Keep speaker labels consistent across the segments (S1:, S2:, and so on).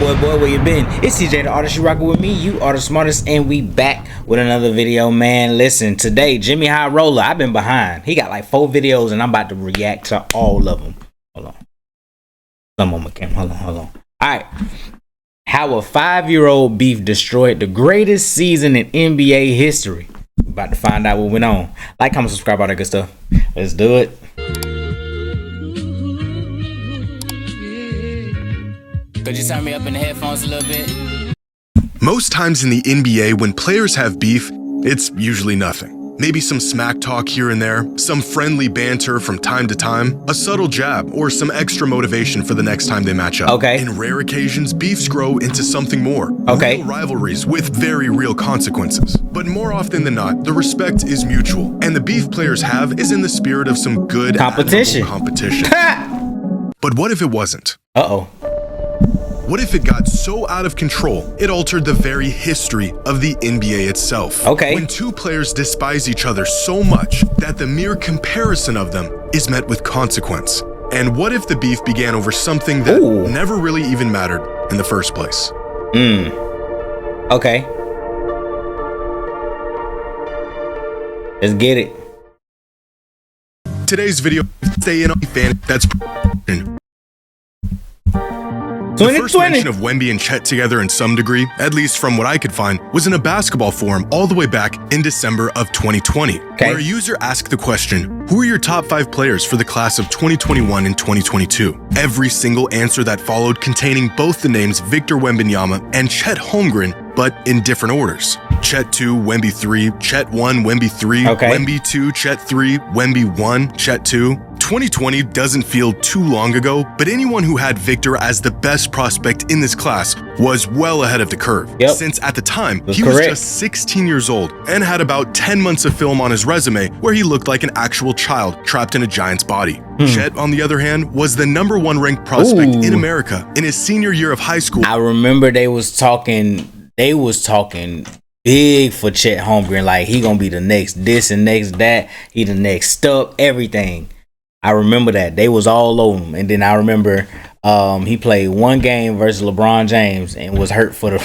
S1: boy, where you been? It's TeeJay, the artist. You rockin' with me. You are the smartest, and we back with another video, man. Listen, today, Jimmy High Roller. I've been behind. He got like 4 videos, and I'm about to react to all of them. Hold on. Some on my camera. Hold on. All right. How a 5-year-old beef destroyed the greatest season in NBA history. About to find out what went on. Like, comment, subscribe, all that good stuff. Let's do it. Could you turn me up in the headphones a little bit?
S2: Most times in the NBA, when players have beef, it's usually nothing. Maybe some smack talk here and there, some friendly banter from time to time, a subtle jab, or some extra motivation for the next time they match up.
S1: Okay.
S2: In rare occasions, beefs grow into something more.
S1: Okay.
S2: Real rivalries with very real consequences. But more often than not, the respect is mutual, and the beef players have is in the spirit of some good
S1: competition.
S2: But what if it wasn't?
S1: Uh-oh.
S2: What if it got so out of control, it altered the very history of the NBA itself?
S1: Okay.
S2: When two players despise each other so much that the mere comparison of them is met with consequence. And what if the beef began over something that never really even mattered in the first place?
S1: Okay. Let's get it.
S2: Today's video, stay in on fan, that's the first mention of Wemby and Chet together in some degree, at least from what I could find, was in a basketball forum all the way back in December of 2020, where a user asked the question, who are your top 5 players for the class of 2021 and 2022? Every single answer that followed containing both the names Victor Wembanyama and Chet Holmgren, but in different orders. Chet 2, Wemby 3, Chet 1, Wemby 3, Wemby 2, Chet 3, Wemby 1, Chet 2. 2020 doesn't feel too long ago, but anyone who had Victor as the best prospect in this class was well ahead of the curve. Since at the time, he was just 16 years old and had about 10 months of film on his resume where he looked like an actual child trapped in a giant's body. Chet, on the other hand, was the #1 ranked prospect in America in his senior year of high school.
S1: I remember they was talking big for Chet Holmgren, like he gonna be the next this and next that, he the next step, everything. I remember that they was all over him, and then I remember he played 1 game versus LeBron James and was hurt for the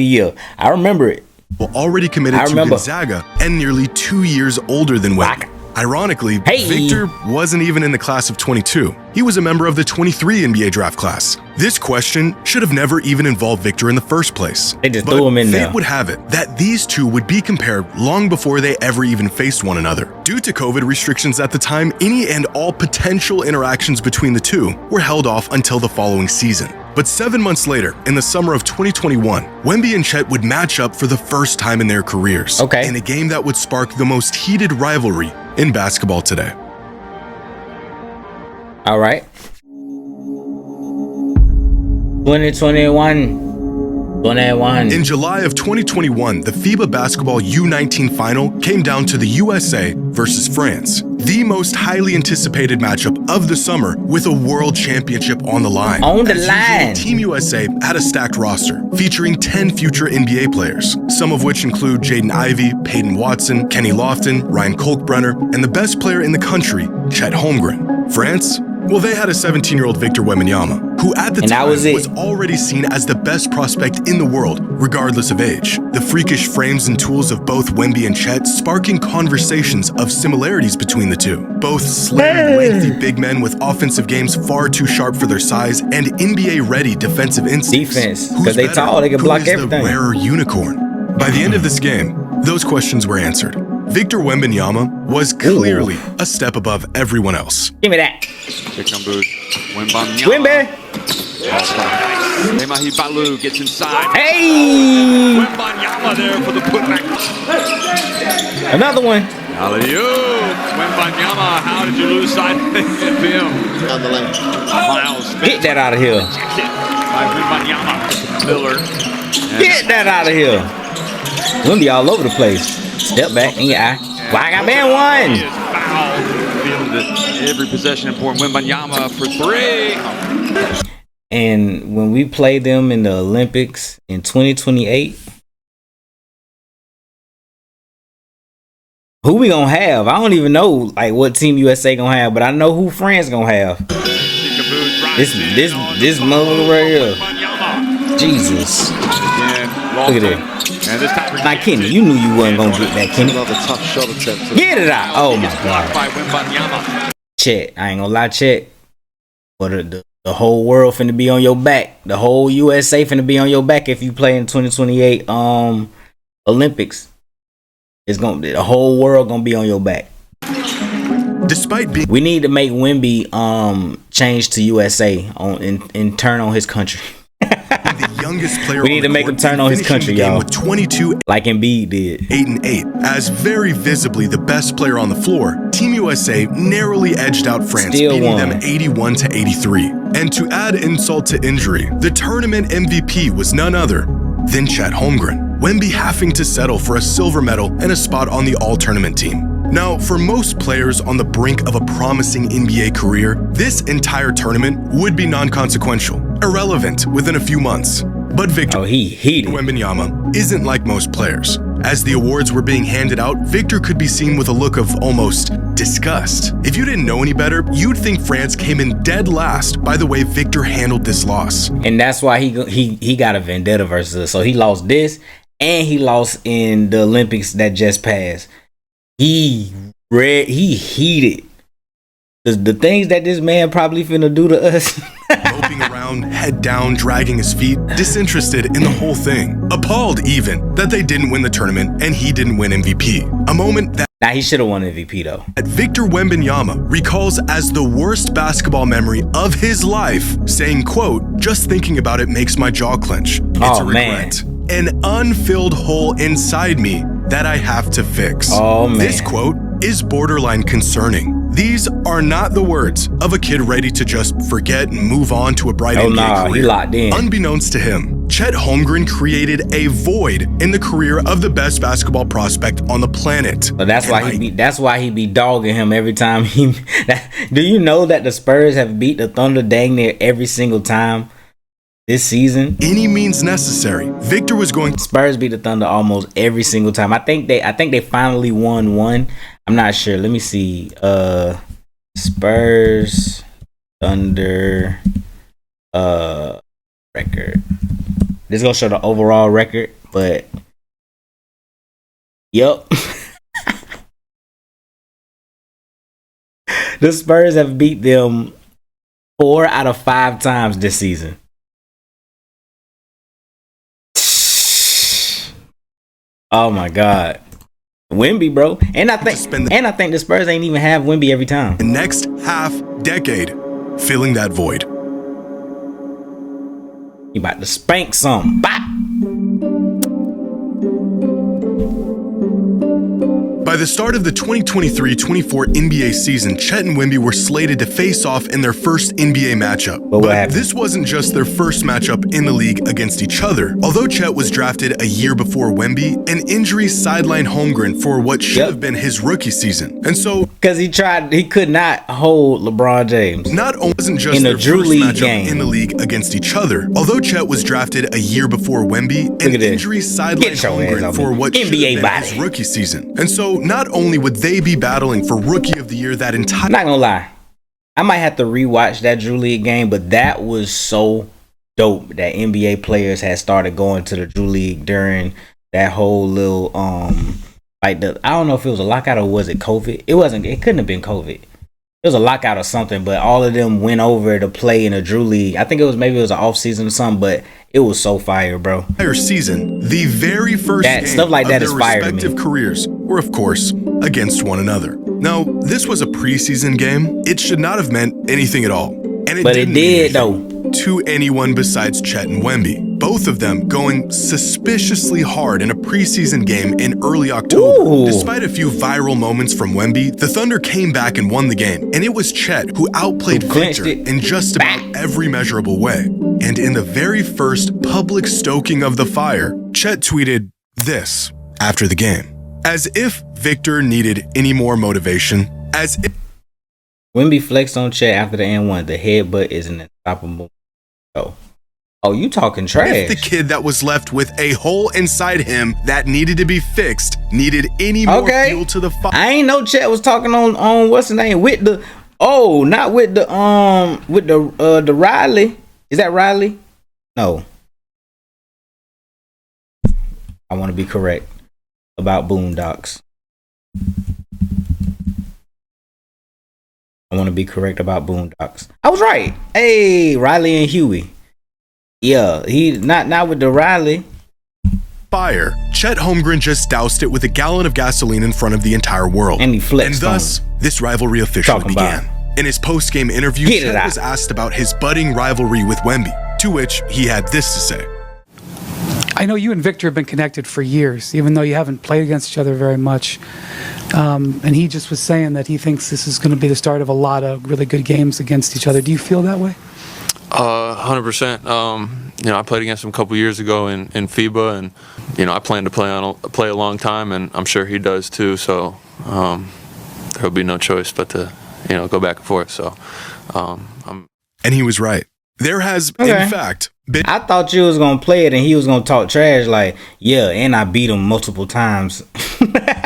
S1: year. I remember it.
S2: Well, already committed to Gonzaga and nearly 2 years older than Wemby. Ironically, Victor wasn't even in the class of 22. He was a member of the 23 NBA draft class. This question should have never even involved Victor in the first place.
S1: They just threw him in there.
S2: Fate would have it that these two would be compared long before they ever even faced one another. Due to COVID restrictions at the time, any and all potential interactions between the two were held off until the following season. But 7 months later, in the summer of 2021, Wemby and Chet would match up for the first time in their careers in a game that would spark the most heated rivalry in basketball today.
S1: All right. 2021.
S2: In July of 2021, the FIBA Basketball U19 final came down to the USA versus France, the most highly anticipated matchup of the summer with a world championship on the line. Team USA had a stacked roster featuring 10 future NBA players, some of which include Jaden Ivey, Peyton Watson, Kenny Lofton, Ryan Kalkbrenner, and the best player in the country, Chet Holmgren. France? Well, they had a 17-year-old Victor Wembanyama, who at the time was already seen as the best prospect in the world, regardless of age. The freakish frames and tools of both Wemby and Chet sparking conversations of similarities between the two. Both slim, lengthy big men with offensive games far too sharp for their size and NBA-ready defensive instincts.
S1: Defense, because they tall, they can block everything.
S2: The rarer unicorn? By the end of this game, those questions were answered. Victor Wembanyama was clearly a step above everyone else.
S1: Give me that.
S3: Wemby. Balu gets inside.
S1: Hey!
S3: Wembanyama there for the putback.
S1: Another one.
S3: Alley-oop. Wembanyama, how did you lose sight of him?
S4: On the lane.
S3: Miles.
S1: Get that out of here.
S3: By Wembanyama. Miller.
S1: Get that out of here. Wemby all over the place. Step back in your eye. Well, I got man one.
S3: Feeling that every possession important. Wembanyama for 3.
S1: And when we play them in the Olympics in 2028, who we gonna have? I don't even know like what Team USA gonna have, but I know who France gonna have. This mother right here. Jesus. Look at that.
S3: And this time
S1: now, Kenny, you knew you wasn't gonna get that, Kenny.
S4: Another tough shot attempt.
S1: Get it out. Oh my God.
S3: by Wembanyama.
S1: Chet, I ain't gonna lie, Chet. But the whole world finna be on your back. The whole USA finna be on your back if you play in 2028 Olympics. It's gonna be the whole world gonna be on your back.
S2: Despite being,
S1: we need to make Wemby change to USA and turn on his country.
S2: the youngest player,
S1: we need to make him turn on his country, y'all.
S2: With 22,
S1: like Embiid did,
S2: 8-8, as very visibly the best player on the floor. Team USA narrowly edged out France, beating them 81-83. And to add insult to injury, the tournament MVP was none other than Chet Holmgren. Wemby having to settle for a silver medal and a spot on the all-tournament team. Now, for most players on the brink of a promising NBA career, this entire tournament would be non-consequential, irrelevant within a few months. But Victor Wembanyama isn't like most players. As the awards were being handed out, Victor could be seen with a look of almost disgust. If you didn't know any better, you'd think France came in dead last by the way Victor handled this loss.
S1: And that's why he got a vendetta versus us. So he lost this, and he lost in the Olympics that just passed. He heated. The things that this man probably finna do to us.
S2: Moping around, head down, dragging his feet, disinterested in the whole thing. Appalled even that they didn't win the tournament and he didn't win MVP. A moment that
S1: he should have won MVP though.
S2: That Victor Wembanyama recalls as the worst basketball memory of his life, saying, quote, "Just thinking about it makes my jaw clench. It's a regret. An unfilled hole inside me that I have to fix."
S1: Oh, man.
S2: This quote is borderline concerning. These are not the words of a kid ready to just forget and move on to a bright NBA career.
S1: He locked in.
S2: Unbeknownst to him, Chet Holmgren created a void in the career of the best basketball prospect on the planet.
S1: So that's why he be dogging him every time he. Do you know that the Spurs have beat the Thunder dang near every single time this season?
S2: Any means necessary. Victor was going.
S1: Spurs beat the Thunder almost every single time. I think they finally won one. I'm not sure. Let me see. Spurs Thunder record. This is gonna show the overall record, but yep. The Spurs have beat them 4 out of 5 times this season. Oh my God. Wemby, bro. And I think the Spurs ain't even have Wemby every time.
S2: The next half decade filling that void.
S1: You about to spank some. Bop.
S2: By the start of the 2023-24 NBA season, Chet and Wemby were slated to face off in their first NBA matchup. But this wasn't just their first matchup in the league against each other. Although Chet was drafted a year before Wemby, an injury sidelined Holmgren for what should have been his rookie season. And so,
S1: because he could not hold LeBron James.
S2: Not only wasn't just in their first matchup in the league against each other. Although Chet was drafted a year before Wemby, an injury sidelined Holmgren for what should have been his rookie season. And so, not only would they be battling for Rookie of the Year that entire...
S1: I'm not gonna lie, I might have to rewatch that Drew League game, but that was so dope that NBA players had started going to the Drew League during that whole little I don't know if it was a lockout or was it COVID? It couldn't have been COVID. It was a lockout or something, but all of them went over to play in a Drew League. I think maybe it was an off season or something, but it was so fire, bro.
S2: Entire season, the very first game
S1: stuff like that
S2: of their respective careers were, of course, against one another. Now, this was a preseason game. It should not have meant anything at all. And it did though. To anyone besides Chet and Wemby. Both of them going suspiciously hard in a preseason game in early October. Ooh. Despite a few viral moments from Wemby, the Thunder came back and won the game. And it was Chet who outplayed Victor in just about every measurable way. And in the very first public stoking of the fire, Chet tweeted this after the game. As if Victor needed any more motivation. As if
S1: Wemby flexed on Chet after the N1. The headbutt is an unstoppable. Oh, you talking trash.
S2: If the kid that was left with a hole inside him that needed to be fixed needed any more fuel to the fire.
S1: I ain't know Chet was talking on what's the name with the Oh, not with the Riley. Is that Riley? No. I want to be correct about Boondocks. I was right. Hey, Riley and Huey. Yeah, he not with the Riley.
S2: Fire. Chet Holmgren just doused it with a gallon of gasoline in front of the entire world.
S1: And he flexed.
S2: And thus, this rivalry officially began. In his post-game interview, Chet was asked about his budding rivalry with Wemby, to which he had this to say.
S4: I know you and Victor have been connected for years, even though you haven't played against each other very much. And he just was saying that he thinks this is going to be the start of a lot of really good games against each other. Do you feel that way?
S5: 100%. I played against him a couple years ago in FIBA, and I plan to play a long time, and I'm sure he does too. So there'll be no choice but to go back and forth. So
S2: and he was right. There has, in fact, been.
S1: I thought you was gonna play it and he was gonna talk trash like, yeah, and I beat him multiple times.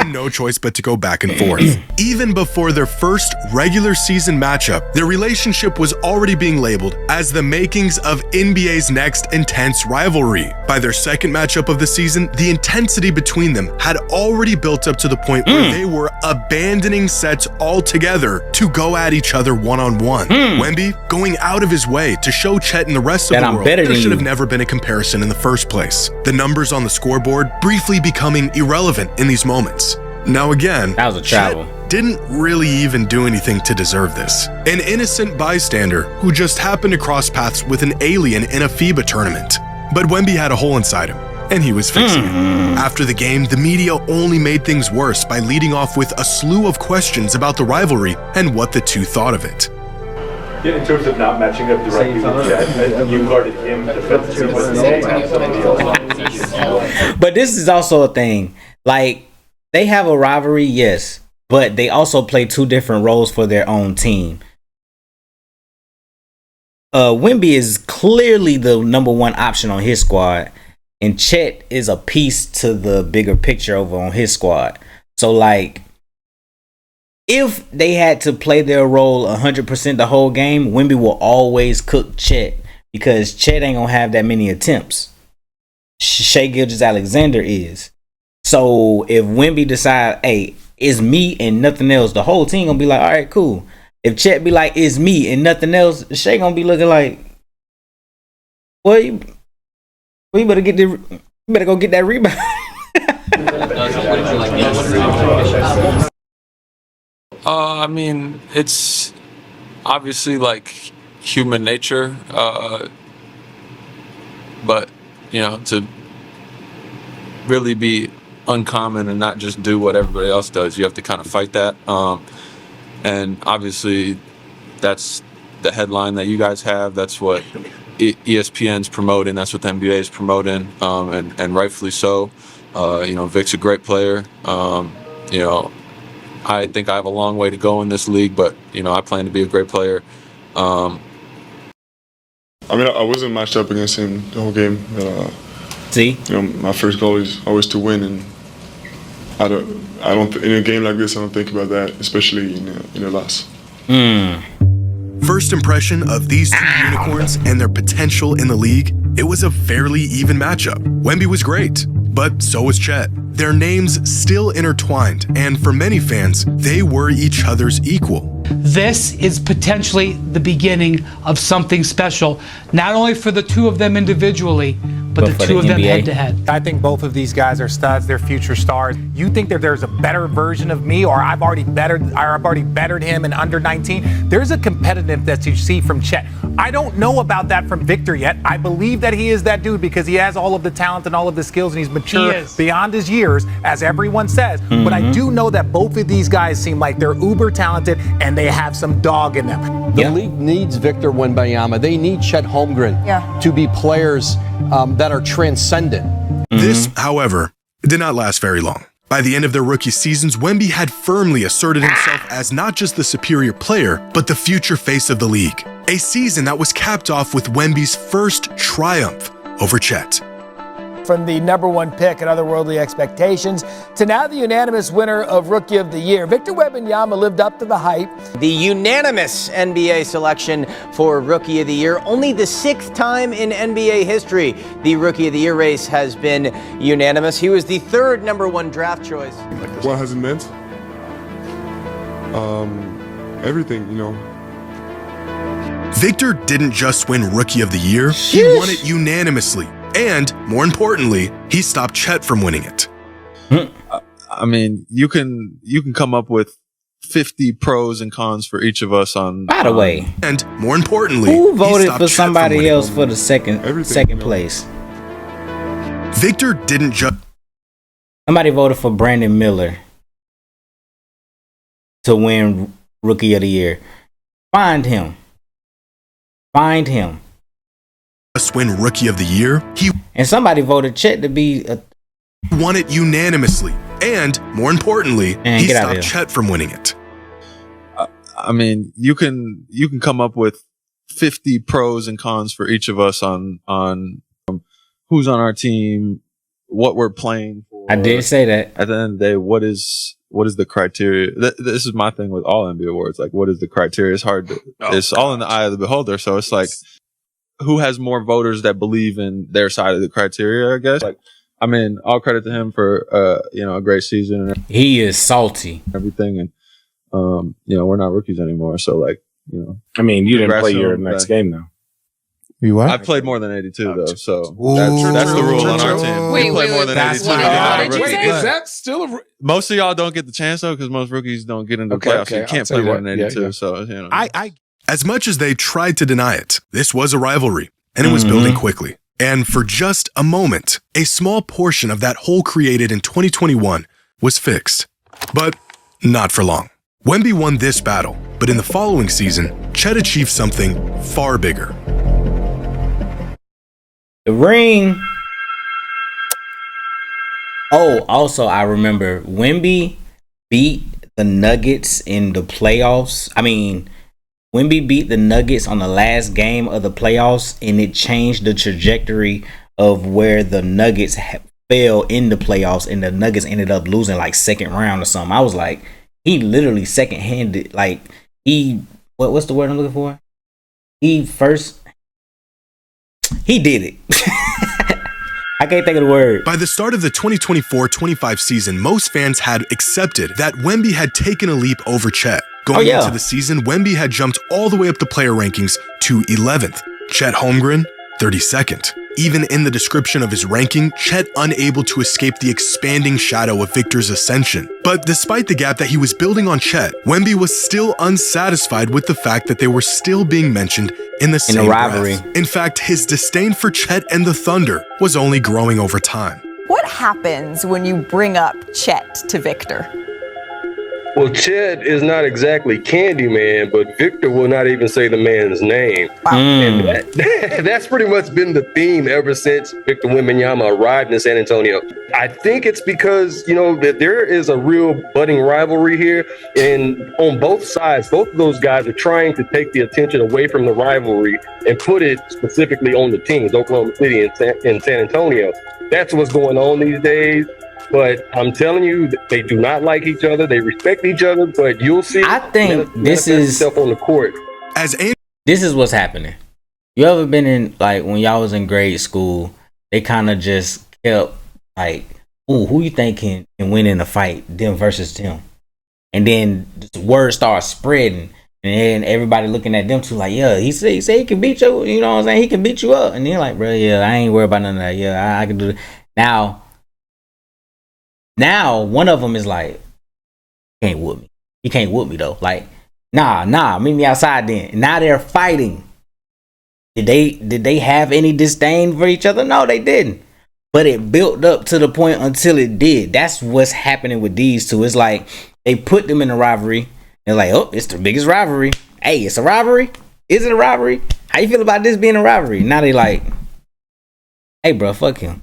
S2: No choice but to go back and forth. Even before their first regular season matchup, their relationship was already being labeled as the makings of NBA's next intense rivalry. By their second matchup of the season, the intensity between them had already built up to the point where they were abandoning sets altogether to go at each other one-on-one. Wemby going out of his way to show Chet and the rest of the world there should have never been a comparison in the first place. The numbers on the scoreboard briefly becoming irrelevant in these moments. Now again,
S1: that was a travel.
S2: Chet didn't really even do anything to deserve this. An innocent bystander who just happened to cross paths with an alien in a FIBA tournament. But Wemby had a hole inside him, and he was fixing it. After the game, the media only made things worse by leading off with a slew of questions about the rivalry and what the two thought of it.
S6: In terms of not matching up directly with Chet, you guarded him defensively.
S1: But this is also a thing. Like, they have a rivalry, yes, but they also play two different roles for their own team. Wemby is clearly the number one option on his squad, and Chet is a piece to the bigger picture over on his squad. So, like, if they had to play their role 100% the whole game, Wemby will always cook Chet because Chet ain't gonna have that many attempts. Shai Gilgeous-Alexander is. So if Wemby decide, hey, it's me and nothing else, the whole team gonna be like, all right, cool. If Chet be like, it's me and nothing else, Shai gonna be looking like, well, you better go get that rebound.
S5: I mean, it's obviously like human nature, but to really be uncommon and not just do what everybody else does, you have to kind of fight that. And obviously, that's the headline that you guys have. That's what ESPN's promoting. That's what the NBA is promoting, and rightfully so. Vic's a great player. I think I have a long way to go in this league, but I plan to be a great player.
S7: I wasn't matched up against him the whole game.
S1: See,
S7: my first goal is always to win, and I don't in a game like this, I don't think about that, especially in a loss.
S2: First impression of these two unicorns and their potential in the league, it was a fairly even matchup. Wemby was great, but so was Chet. Their names still intertwined, and for many fans, they were each other's equal.
S4: This is potentially the beginning of something special, not only for the two of them individually, but the two of them head to head.
S8: I think both of these guys are studs. They're future stars. You think that there's a better version of me, or I've already bettered him in under 19? There's a competitiveness that you see from Chet. I don't know about that from Victor yet. I believe that he is that dude because he has all of the talent and all of the skills, and he's mature beyond his years, as everyone says. But I do know that both of these guys seem like they're uber talented and they have some dog in them.
S9: The league needs Victor Wembanyama. They need Chet Holmgren to be players that are transcendent.
S2: This, however, did not last very long. By the end of their rookie seasons, Wemby had firmly asserted himself as not just the superior player, but the future face of the league. A season that was capped off with Wemby's first triumph over Chet.
S10: from the #1 pick and otherworldly expectations to now the unanimous winner of Rookie of the Year. Victor Wembanyama lived up to the hype.
S11: The unanimous NBA selection for Rookie of the Year. Only the 6th time in NBA history the Rookie of the Year race has been unanimous. He was the 3rd #1 draft choice.
S7: What has it meant? Everything, you know.
S2: Victor didn't just win Rookie of the Year, he won it unanimously. And, more importantly, he stopped Chet from winning it.
S5: I mean, you can come up with 50 pros and cons for each of us on.
S1: By the way,
S2: and more importantly,
S1: who voted for somebody else for the second place?
S2: Victor didn't just.
S1: Somebody voted for Brandon Miller to win Rookie of the Year. Find him.
S2: Just win Rookie of the Year.
S1: And somebody voted Chet to be
S2: won it unanimously. And more importantly, he stopped Chet from winning it.
S5: I mean, you can come up with 50 pros and cons for each of us on who's on our team, what we're playing for.
S1: I did say that.
S5: At the end of the day, what is the criteria? This is my thing with all NBA awards. Like, what is the criteria? It's hard to, it's all in the eye of the beholder. So it's like, who has more voters that believe in their side of the criteria, I guess. Like, I mean, all credit to him for, a great season. And
S1: he is salty.
S5: Everything. And, we're not rookies anymore. So like,
S12: I mean, you didn't play your next game though.
S9: You what?
S5: I played more than 82 though, so that's the rule on our team.
S13: Wait,
S5: we play more than 82.
S13: Wait,
S12: is that still a?
S5: Most of y'all don't get the chance though, because most rookies don't get into the playoffs. So you can't play more than 82. So
S2: As much as they tried to deny it, this was a rivalry, and it was building quickly. And for just a moment, a small portion of that hole created in 2021 was fixed. But not for long. Wemby won this battle, but in the following season, Chet achieved something far bigger.
S1: The ring. Oh, also, I remember Wemby beat the Nuggets in the playoffs. I mean, Wemby beat the Nuggets on the last game of the playoffs, and it changed the trajectory of where the Nuggets fell in the playoffs, and the Nuggets ended up losing like second round or something. I was like, he literally second-handed, like, what's the word I'm looking for? He did it. I can't think of the word.
S2: By the start of the 2024-25 season, most fans had accepted that Wemby had taken a leap over Chet. Going into the season, Wemby had jumped all the way up the player rankings to 11th. Chet Holmgren, 32nd. Even in the description of his ranking, Chet unable to escape the expanding shadow of Victor's ascension. But despite the gap that he was building on Chet, Wemby was still unsatisfied with the fact that they were still being mentioned in the same
S1: rivalry.
S2: breath. In fact, his disdain for Chet and the Thunder was only growing over time.
S13: What happens when you bring up Chet to Victor?
S14: Well, Chet is not exactly Candyman, but Victor will not even say the man's name. And that's pretty much been the theme ever since Victor Wembanyama arrived in San Antonio. I think it's because, that there is a real budding rivalry here. And on both sides, both of those guys are trying to take the attention away from the rivalry and put it specifically on the teams, Oklahoma City and San Antonio. That's what's going on these days. But I'm telling you, they do not like each other. They respect each other, but you'll see.
S1: I think this is
S14: on the court.
S1: This is what's happening. You ever been in, like, when y'all was in grade school, they kind of just kept like, "Ooh, who you think can win in a fight? Them versus them." And then the word starts spreading, and then everybody looking at them too, like, "Yeah, he say he can beat you. You know what I'm saying? He can beat you up." And then like, "Bro, yeah, I ain't worried about none of that. Yeah, I can do it." Now one of them is like, "He can't whoop me. He can't whoop me though." Like, nah, meet me outside then. Now they're fighting. Did they have any disdain for each other? No, they didn't. But it built up to the point until it did. That's what's happening with these two. It's like they put them in a rivalry. They're like, "Oh, it's the biggest rivalry. Hey, it's a rivalry. Is it a rivalry? How you feel about this being a rivalry?" Now they like, "Hey, bro, fuck him."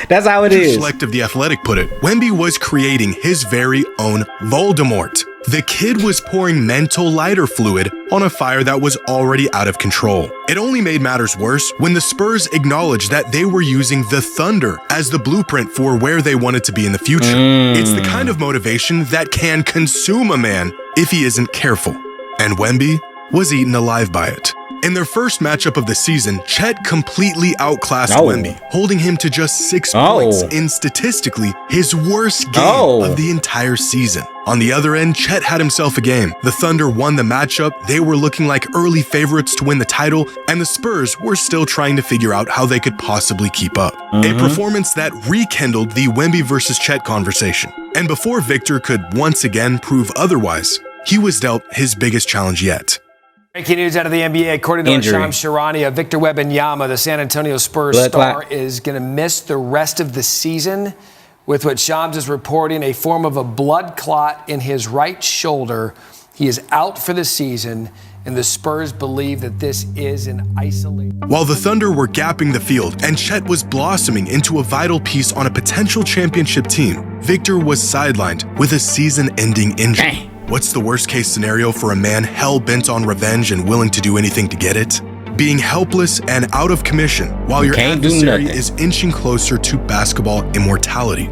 S1: That's how it is.
S2: Select of The Athletic put it, Wemby was creating his very own Voldemort. The kid was pouring mental lighter fluid on a fire that was already out of control. It only made matters worse when the Spurs acknowledged that they were using the Thunder as the blueprint for where they wanted to be in the future. It's the kind of motivation that can consume a man if he isn't careful. And Wemby was eaten alive by it. In their first matchup of the season, Chet completely outclassed Wemby, holding him to just 6 points in statistically his worst game of the entire season. On the other end, Chet had himself a game. The Thunder won the matchup, they were looking like early favorites to win the title, and the Spurs were still trying to figure out how they could possibly keep up. A performance that rekindled the Wemby versus Chet conversation. And before Victor could once again prove otherwise, he was dealt his biggest challenge yet.
S10: Breaking news out of the NBA, according to Shams Charania, Victor Wembanyama, the San Antonio Spurs star, is going to miss the rest of the season with what Shams is reporting, a form of a blood clot in his right shoulder. He is out for the season, and the Spurs believe that this is an isolated.
S2: While the Thunder were gapping the field and Chet was blossoming into a vital piece on a potential championship team, Victor was sidelined with a season-ending injury. What's the worst-case scenario for a man hell-bent on revenge and willing to do anything to get it? Being helpless and out of commission while your adversary is inching closer to basketball immortality.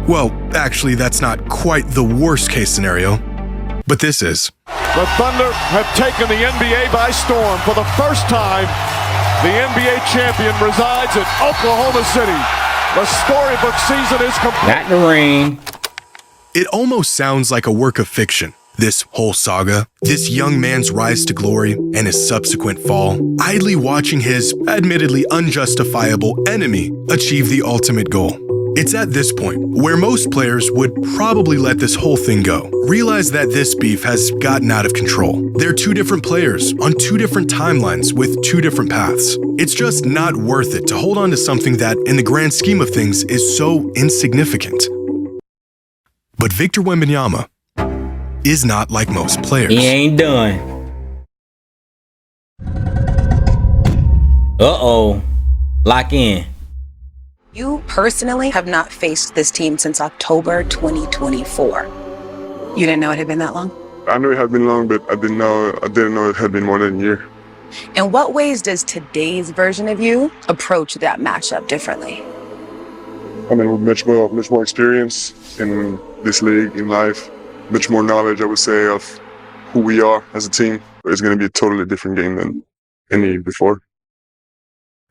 S2: Well, actually, that's not quite the worst-case scenario, but this is.
S15: The Thunder have taken the NBA by storm. For the first time, the NBA champion resides in Oklahoma City. The storybook season is complete.
S1: Not the ring.
S2: It almost sounds like a work of fiction, this whole saga. This young man's rise to glory and his subsequent fall, idly watching his admittedly unjustifiable enemy achieve the ultimate goal. It's at this point where most players would probably let this whole thing go, realize that this beef has gotten out of control. They're two different players on two different timelines with two different paths. It's just not worth it to hold on to something that, in the grand scheme of things, is so insignificant. But Victor Wembanyama is not like most players.
S1: He ain't done. Lock in.
S16: You personally have not faced this team since October 2024. You didn't know it had been that long?
S7: I knew it had been long, but I didn't know it had been more than a year.
S16: In what ways does today's version of you approach that matchup differently?
S7: I mean, with much more experience in this league, in life, much more knowledge, I would say, of who we are as a team. It's going to be a totally different game than any before.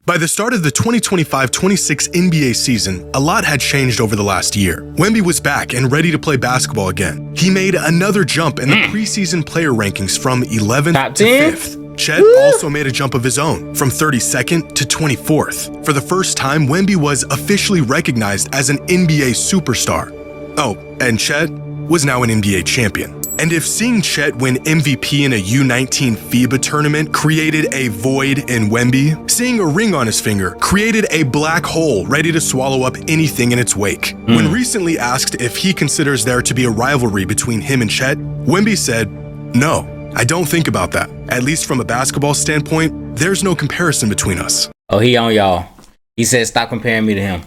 S2: By the start of the 2025-26 NBA season, a lot had changed over the last year. Wemby was back and ready to play basketball again. He made another jump in the preseason player rankings from 11th to 5th. Chet also made a jump of his own, from 32nd to 24th. For the first time, Wemby was officially recognized as an NBA superstar. Oh, and Chet was now an NBA champion. And if seeing Chet win MVP in a U19 FIBA tournament created a void in Wemby, seeing a ring on his finger created a black hole ready to swallow up anything in its wake. When recently asked if he considers there to be a rivalry between him and Chet, Wemby said, "No, I don't think about that. At least from a basketball standpoint, there's no comparison between us."
S1: Oh, he on y'all. He said, stop comparing me to him.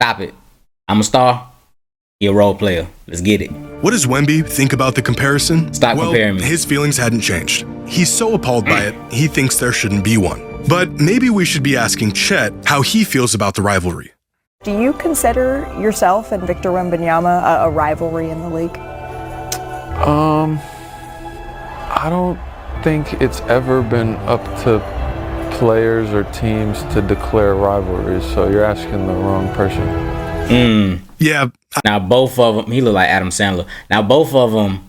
S1: Stop it. I'm a star. He a role player. Let's get it.
S2: What does Wemby think about the comparison?
S1: Stop comparing me.
S2: His feelings hadn't changed. He's so appalled by it, he thinks there shouldn't be one. But maybe we should be asking Chet how he feels about the rivalry.
S13: Do you consider yourself and Victor Wembanyama a rivalry in the league?
S5: I don't think it's ever been up to players or teams to declare rivalries, so you're asking the wrong person.
S2: Yeah.
S1: Now both of them, he look like Adam Sandler. Now both of them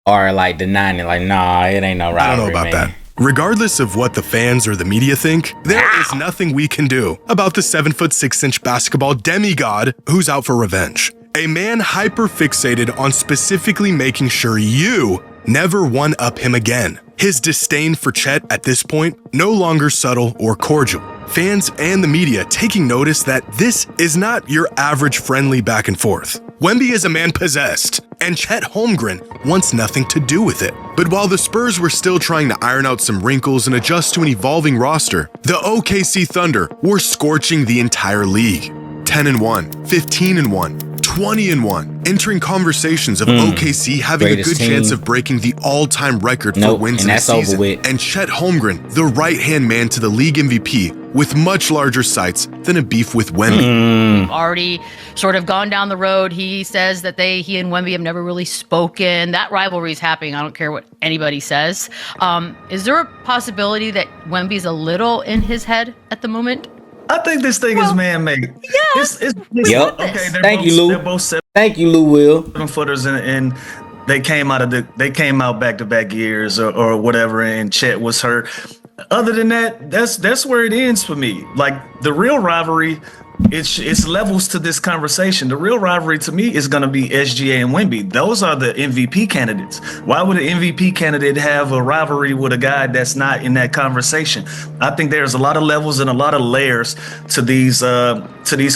S1: are like denying it, like, nah, it ain't no rivalry.
S2: I don't know about that. Regardless of what the fans or the media think, there is nothing we can do about the 7'6" basketball demigod who's out for revenge. A man hyper-fixated on specifically making sure you never one-up him again. His disdain for Chet at this point, no longer subtle or cordial. Fans and the media taking notice that this is not your average friendly back and forth. Wemby is a man possessed, and Chet Holmgren wants nothing to do with it. But while the Spurs were still trying to iron out some wrinkles and adjust to an evolving roster, the OKC Thunder were scorching the entire league. 10-1, 15-1, 20-1, entering conversations of OKC having a good chance of breaking the all-time record for wins in a season. And Chet Holmgren, the right-hand man to the league MVP, with much larger sights than a beef with Wemby.
S17: Already sort of gone down the road. He says that he and Wemby have never really spoken. That rivalry is happening. I don't care what anybody says. Is there a possibility that Wemby's a little in his head at the moment?
S18: I think this thing is man-made.
S17: Yeah.
S18: Yep. Okay.
S1: Thank you, Lou.
S18: They're both
S1: Thank you, Lou. Will
S18: 7-footers, and they came out back-to-back years or whatever, and Chet was hurt. Other than that, that's where it ends for me. Like the real rivalry, it's levels to this conversation. The real rivalry to me is going to be SGA and Wemby. Those are the MVP candidates. Why would an MVP candidate have a rivalry with a guy that's not in that conversation? I think there's a lot of levels and a lot of layers to these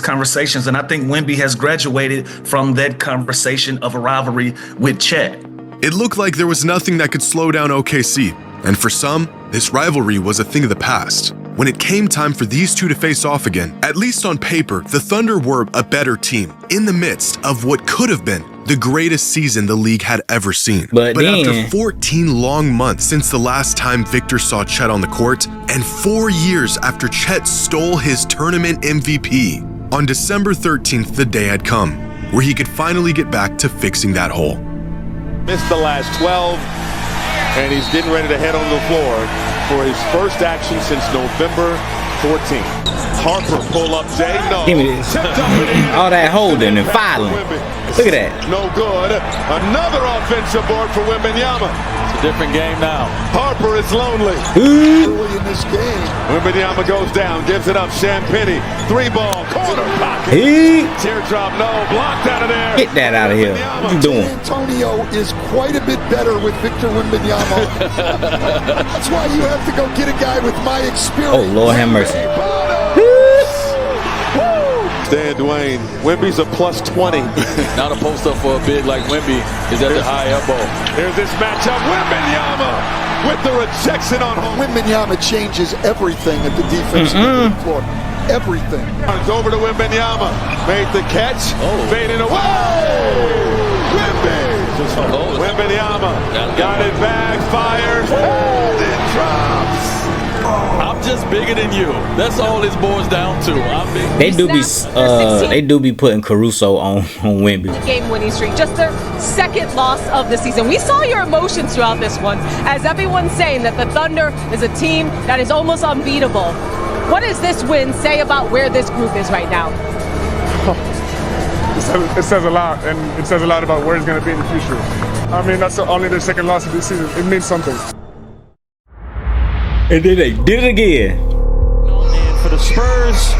S18: conversations, and I think Wemby has graduated from that conversation of a rivalry with Chet.
S2: It looked like there was nothing that could slow down OKC, and for some, this rivalry was a thing of the past. When it came time for these two to face off again, at least on paper, the Thunder were a better team in the midst of what could have been the greatest season the league had ever seen. But after 14 long months since the last time Victor saw Chet on the court, and 4 years after Chet stole his tournament MVP, on December 13th, the day had come where he could finally get back to fixing that hole.
S15: Missed the last 12, and he's getting ready to head on the floor for his first action since November 14th. Harper pull up, Jay. No.
S1: Give me this. All that holding and filing. Look at that.
S15: No good. Another offensive board for Wembanyama. It's a different game now. Harper is lonely. Early in this game. Wembanyama goes down, gives it up. Champagny, 3-ball, corner pocket. Teardrop, no, blocked out of there.
S1: Get that out of here. What you doing?
S19: Antonio is quite a bit better with Victor Wembanyama. That's why you have to go get a guy with my experience.
S1: Oh, Lord have mercy.
S15: Dan Dwayne, Wemby's a plus 20.
S5: Not a post up for a big like Wemby is at the high elbow.
S15: Here's this matchup. Wembanyama with the rejection on home.
S19: Wembanyama changes everything at the defensive floor. Everything.
S15: It's over to Wembanyama. Made the catch. Fading away. Wemby. Wembanyama got it back. Fires. And it drops.
S5: I'm just bigger than you. That's all this boils down to.
S1: They do be putting Caruso on Wemby.
S20: Game-winning streak, just their second loss of the season. We saw your emotions throughout this one, as everyone's saying that the Thunder is a team that is almost unbeatable. What does this win say about where this group is right now?
S21: It says a lot, and it says a lot about where it's going to be in the future. I mean, that's only their second loss of this season. It means something.
S1: And then they did it again.
S22: And for the Spurs,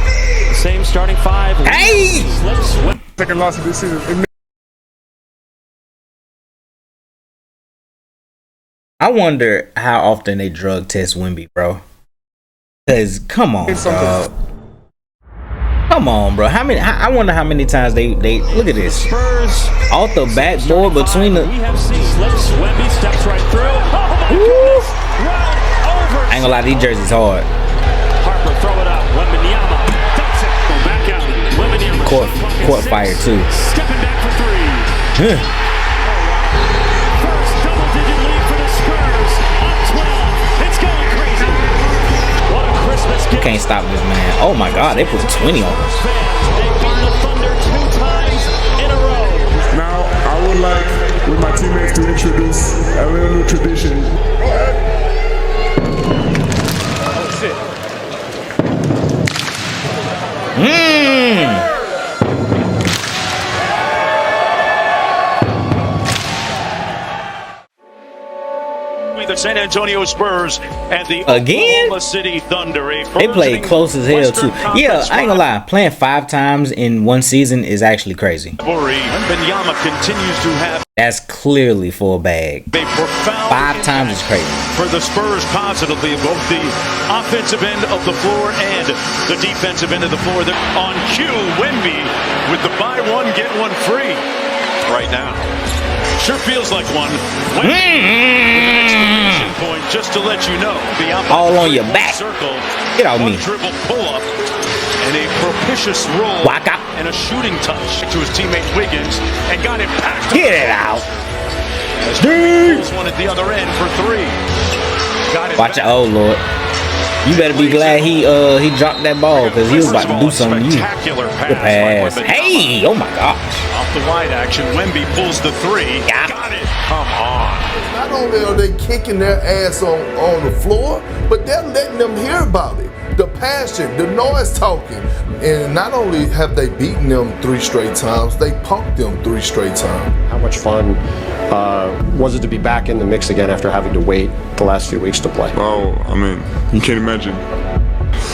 S22: the same starting five.
S1: Hey!
S21: Second loss of this season.
S1: I wonder how often they drug test Wemby, bro. Cause come on, bro. Come on, bro. I wonder how many times they look at this.
S22: Spurs
S1: off the backboard between the.
S22: We have seen slips. Wemby steps right through. Oh my goodness!
S1: I ain't gonna lie, these jerseys hard.
S22: Harper throw it up. Wembanyama dumps it. Go back out. Wembanyama
S1: court fire too.
S22: Stepping back for three. First double-digit lead for the Spurs. Up 12. It's going crazy. What a Christmas gift.
S1: You can't stop this man. Oh my God, they put 20 on us.
S22: They beat the Thunder 2 times in a row.
S21: Now I would like with my teammates to introduce a little new tradition. Go ahead.
S22: The San Antonio Spurs and the Oklahoma City Thunder.
S1: They played close as hell too. Yeah, I ain't gonna lie. Playing 5 times in one season is actually crazy.
S22: Wembanyama continues to have.
S1: That's clearly for a bag. 5 times is crazy.
S22: For the Spurs positively, both the offensive end of the floor and the defensive end of the floor. They're on cue, Wemby with the buy one, get one free right now. Sure feels like one.
S1: Point just to let you know. All on your back.
S22: Circle.
S1: Get off me.
S22: Dribble pull up. and a propitious roll and a shooting touch to his teammate Wiggins and got it back.
S1: Get it out.
S22: Pulls one at the other end for 3. Got it.
S1: Watch it. Oh Lord. You better be glad he dropped that ball because he was about to do something.
S22: Spectacular
S1: pass. Hey, oh my gosh.
S22: Off the wide action, Wemby pulls the 3. Got it. Come on.
S3: Not only are they kicking their ass on the floor, but they're letting them hear about it. The passion, the noise talking. And not only have they beaten them 3 straight times, they punked them 3 straight times.
S6: How much fun was it to be back in the mix again after having to wait the last few weeks to play?
S7: Oh, I mean, you can't imagine.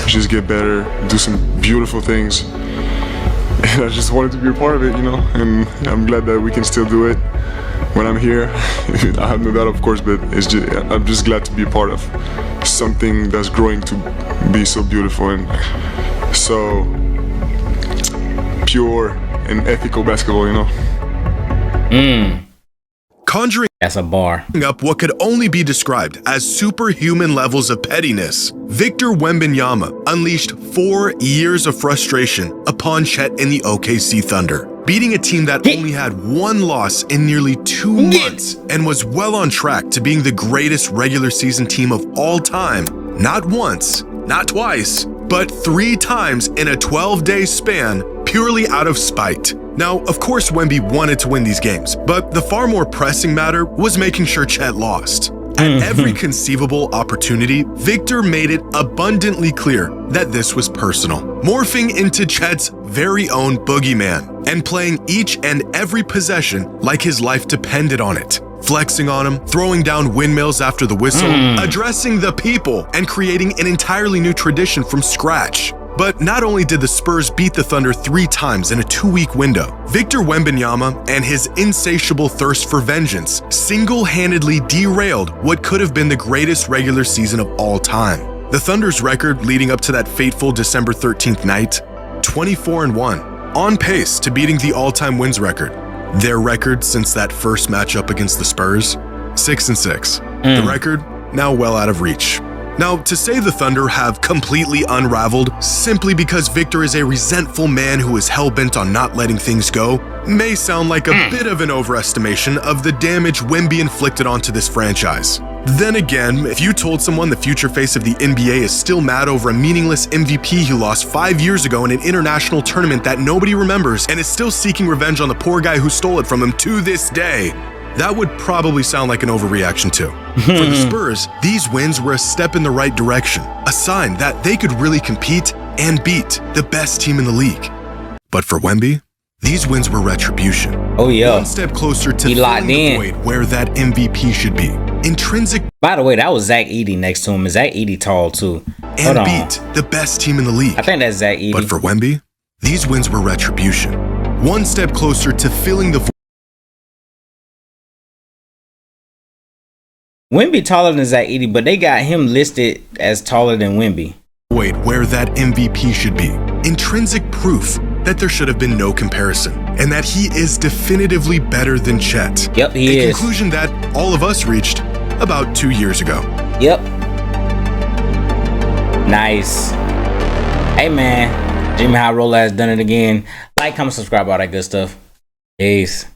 S7: Just get better, do some beautiful things. And I just wanted to be a part of it, you know, and I'm glad that we can still do it when I'm here. I have no doubt, of course, but I'm just glad to be a part of something that's growing to be so beautiful and so pure and ethical basketball, you know.
S2: Conjuring
S1: that's a bar
S2: up what could only be described as superhuman levels of pettiness, Victor Wembanyama unleashed 4 years of frustration upon Chet in the OKC Thunder, beating a team that only had 1 loss in nearly 2 months and was well on track to being the greatest regular season team of all time, not once, not twice, but 3 times in a 12-day span, purely out of spite. Now, of course, Wemby wanted to win these games, but the far more pressing matter was making sure Chet lost. At every conceivable opportunity, Victor made it abundantly clear that this was personal, morphing into Chet's very own boogeyman and playing each and every possession like his life depended on it. Flexing on him, throwing down windmills after the whistle, addressing the people, and creating an entirely new tradition from scratch. But not only did the Spurs beat the Thunder 3 times in a 2-week window, Victor Wembanyama and his insatiable thirst for vengeance single-handedly derailed what could have been the greatest regular season of all time. The Thunder's record leading up to that fateful December 13th night, 24-1, on pace to beating the all-time wins record. Their record since that first matchup against the Spurs, 6-6. The record now well out of reach. Now, to say the Thunder have completely unraveled simply because Victor is a resentful man who is hell-bent on not letting things go may sound like a bit of an overestimation of the damage Wemby inflicted onto this franchise. Then again, if you told someone the future face of the NBA is still mad over a meaningless MVP he lost 5 years ago in an international tournament that nobody remembers and is still seeking revenge on the poor guy who stole it from him to this day, that would probably sound like an overreaction too. For the Spurs, these wins were a step in the right direction, a sign that they could really compete and beat the best team in the league. But for Wemby, these wins were retribution.
S1: Oh yeah.
S2: One step closer to filling the void where that MVP should be. Intrinsic.
S1: By the way, that was Zach Edey next to him. Is Zach Edey tall too?
S2: And beat the best team in the league.
S1: I think that's Zach Edey.
S2: But for Wemby, these wins were retribution. One step closer to filling the void.
S1: Wemby taller than Zach Edey, but they got him listed as taller than Wemby.
S2: Wait, where that MVP should be. Intrinsic proof that there should have been no comparison, and that he is definitively better than Chet.
S1: Yep, he is.
S2: A conclusion that all of us reached about 2 years ago.
S1: Yep. Nice. Hey man, Jimmy High Roller has done it again. Like, comment, subscribe, all that good stuff. Peace.